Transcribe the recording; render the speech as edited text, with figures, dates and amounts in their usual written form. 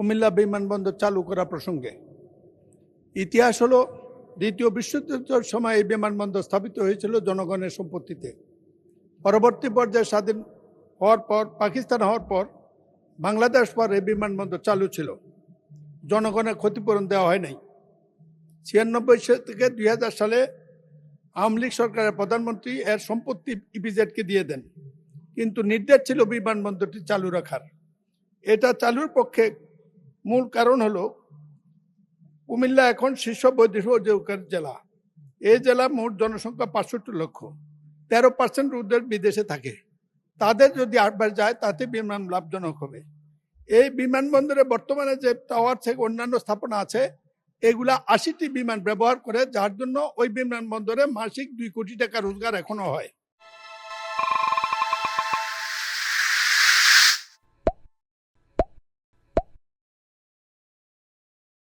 কুমিল্লা বিমানবন্দর চালু করা প্রসঙ্গে। ইতিহাস হলো দ্বিতীয় বিশ্বযুদ্ধের সময় এই বিমানবন্দর স্থাপিত হয়েছিল জনগণের সম্পত্তিতে। পরবর্তী পর্যায়ে স্বাধীন হওয়ার পর, পাকিস্তান হওয়ার পর, বাংলাদেশ পর এই বিমানবন্দর চালু ছিল। জনগণের ক্ষতিপূরণ দেওয়া হয় নাই। 96 থেকে 2000 সালে আওয়ামী লীগ সরকারের প্রধানমন্ত্রী এর সম্পত্তি ইপিজেডকে দিয়ে দেন, কিন্তু নির্দেশ ছিল বিমানবন্দরটি চালু রাখার। এটা চালুর পক্ষে মূল কারণ হলো কুমিল্লা এখন শীর্ষ বৈদেশিক জেলা। এই জেলা মোট জনসংখ্যা 65 লক্ষ, 13% রুদের বিদেশে থাকে। তাদের যদি আটবার যায় তাতে বিমান লাভজনক হবে। এই বিমানবন্দরে বর্তমানে যে টাওয়ার থেকে অন্যান্য স্থাপনা আছে, এগুলা 80টি বিমান ব্যবহার করে, যার জন্য ওই বিমানবন্দরে মাসিক 2 কোটি টাকা রোজগার এখনো হয়।